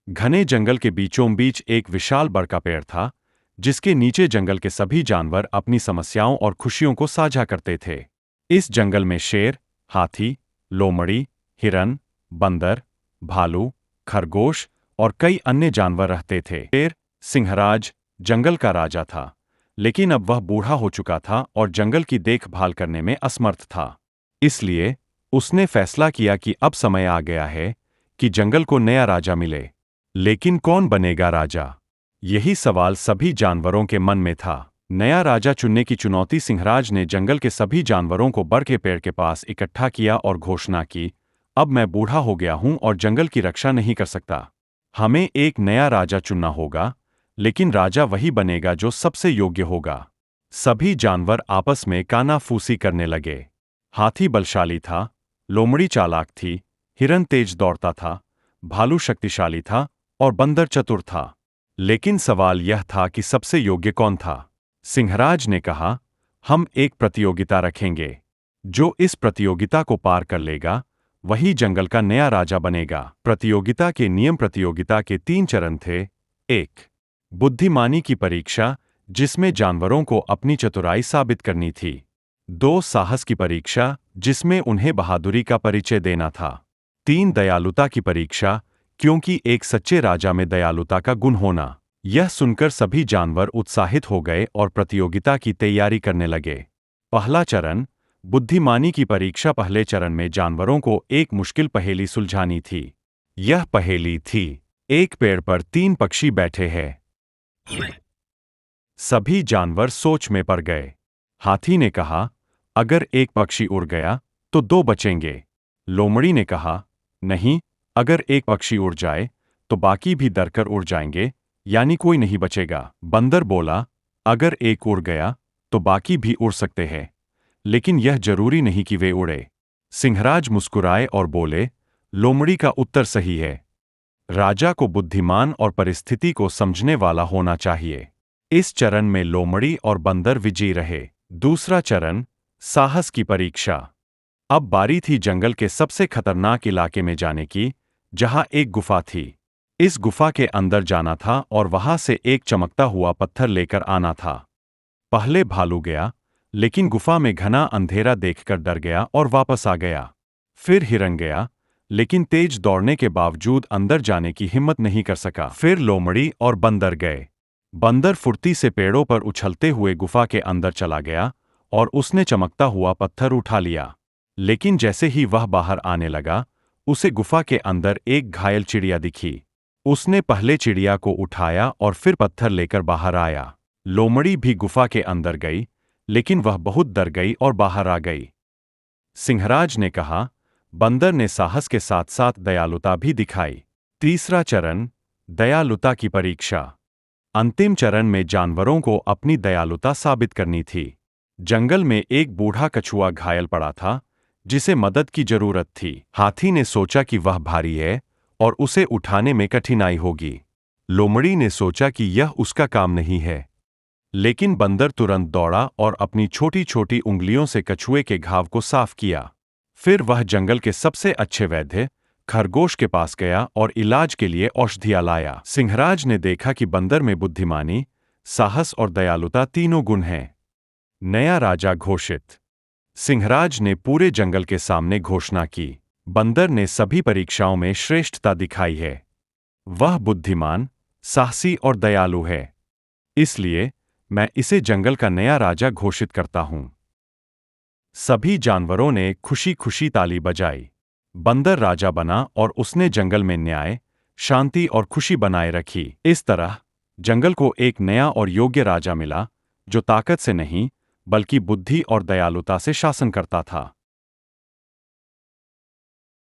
घने जंगल के बीचों बीच एक विशाल बरका पेड़ था, जिसके नीचे जंगल के सभी जानवर अपनी समस्याओं और खुशियों को साझा करते थे। इस जंगल में शेर, हाथी, लोमड़ी, हिरन, बंदर, भालू, खरगोश और कई अन्य जानवर रहते थे। शेर, सिंहराज, जंगल का राजा था, लेकिन अब वह बूढ़ा हो चुका था और जंगल की देखभाल करने में असमर्थ था। इसलिए उसने फैसला किया कि अब समय आ गया है कि जंगल को नया राजा मिले। लेकिन कौन बनेगा राजा? यही सवाल सभी जानवरों के मन में था। नया राजा चुनने की चुनौती सिंहराज ने जंगल के सभी जानवरों को बड़ के पेड़ के पास इकट्ठा किया और घोषणा की, अब मैं बूढ़ा हो गया हूं और जंगल की रक्षा नहीं कर सकता। हमें एक नया राजा चुनना होगा, लेकिन राजा वही बनेगा जो सबसे योग्य होगा। सभी जानवर आपस में कानाफूसी करने लगे। हाथी बलशाली था, लोमड़ी चालाक थी, हिरन तेज दौड़ता था, भालू शक्तिशाली था और बंदर चतुर था। लेकिन सवाल यह था कि सबसे योग्य कौन था? सिंहराज ने कहा, हम एक प्रतियोगिता रखेंगे। जो इस प्रतियोगिता को पार कर लेगा, वही जंगल का नया राजा बनेगा। प्रतियोगिता के नियम। प्रतियोगिता के 3 चरण थे। 1. बुद्धिमानी की परीक्षा, जिसमें जानवरों को अपनी चतुराई साबित करनी थी। 2. साहस की परीक्षा, जिसमें उन्हें बहादुरी का परिचय देना था। 3. दयालुता की परीक्षा, क्योंकि एक सच्चे राजा में दयालुता का गुण होना। यह सुनकर सभी जानवर उत्साहित हो गए और प्रतियोगिता की तैयारी करने लगे। पहला चरण, बुद्धिमानी की परीक्षा। पहले चरण में जानवरों को एक मुश्किल पहेली सुलझानी थी। यह पहेली थी, एक पेड़ पर 3 पक्षी बैठे हैं। सभी जानवर सोच में पड़ गए। हाथी ने कहा, अगर एक पक्षी उड़ गया तो 2 बचेंगे। लोमड़ी ने कहा, नहीं, अगर एक पक्षी उड़ जाए तो बाकी भी डरकर उड़ जाएंगे, यानी कोई नहीं बचेगा। बंदर बोला, अगर एक उड़ गया तो बाकी भी उड़ सकते हैं, लेकिन यह जरूरी नहीं कि वे उड़े। सिंहराज मुस्कुराए और बोले, लोमड़ी का उत्तर सही है। राजा को बुद्धिमान और परिस्थिति को समझने वाला होना चाहिए। इस चरण में लोमड़ी और बंदर विजयी रहे। दूसरा चरण, साहस की परीक्षा। अब बारी थी जंगल के सबसे खतरनाक इलाके में जाने की, जहां एक गुफा थी। इस गुफा के अंदर जाना था और वहां से एक चमकता हुआ पत्थर लेकर आना था। पहले भालू गया, लेकिन गुफा में घना अंधेरा देखकर डर गया और वापस आ गया। फिर हिरन गया, लेकिन तेज दौड़ने के बावजूद अंदर जाने की हिम्मत नहीं कर सका। फिर लोमड़ी और बंदर गए। बंदर फुर्ती से पेड़ों पर उछलते हुए गुफा के अंदर चला गया और उसने चमकता हुआ पत्थर उठा लिया। लेकिन जैसे ही वह बाहर आने लगा, उसे गुफा के अंदर एक घायल चिड़िया दिखी। उसने पहले चिड़िया को उठाया और फिर पत्थर लेकर बाहर आया। लोमड़ी भी गुफा के अंदर गई, लेकिन वह बहुत डर गई और बाहर आ गई। सिंहराज ने कहा, बंदर ने साहस के साथ साथ दयालुता भी दिखाई। तीसरा चरण, दयालुता की परीक्षा। अंतिम चरण में जानवरों को अपनी दयालुता साबित करनी थी। जंगल में एक बूढ़ा कछुआ घायल पड़ा था, जिसे मदद की जरूरत थी। हाथी ने सोचा कि वह भारी है और उसे उठाने में कठिनाई होगी। लोमड़ी ने सोचा कि यह उसका काम नहीं है। लेकिन बंदर तुरंत दौड़ा और अपनी छोटी छोटी उंगलियों से कछुए के घाव को साफ किया। फिर वह जंगल के सबसे अच्छे वैद्य खरगोश के पास गया और इलाज के लिए औषधियां लाया। सिंहराज ने देखा कि बंदर में बुद्धिमानी, साहस और दयालुता तीनों गुण हैं। नया राजा घोषित। सिंहराज ने पूरे जंगल के सामने घोषणा की, बंदर ने सभी परीक्षाओं में श्रेष्ठता दिखाई है। वह बुद्धिमान, साहसी और दयालु है। इसलिए मैं इसे जंगल का नया राजा घोषित करता हूं। सभी जानवरों ने खुशी खुशी ताली बजाई। बंदर राजा बना और उसने जंगल में न्याय, शांति और खुशी बनाए रखी। इस तरह जंगल को एक नया और योग्य राजा मिला, जो ताकत से नहीं, बल्कि बुद्धि और दयालुता से शासन करता था।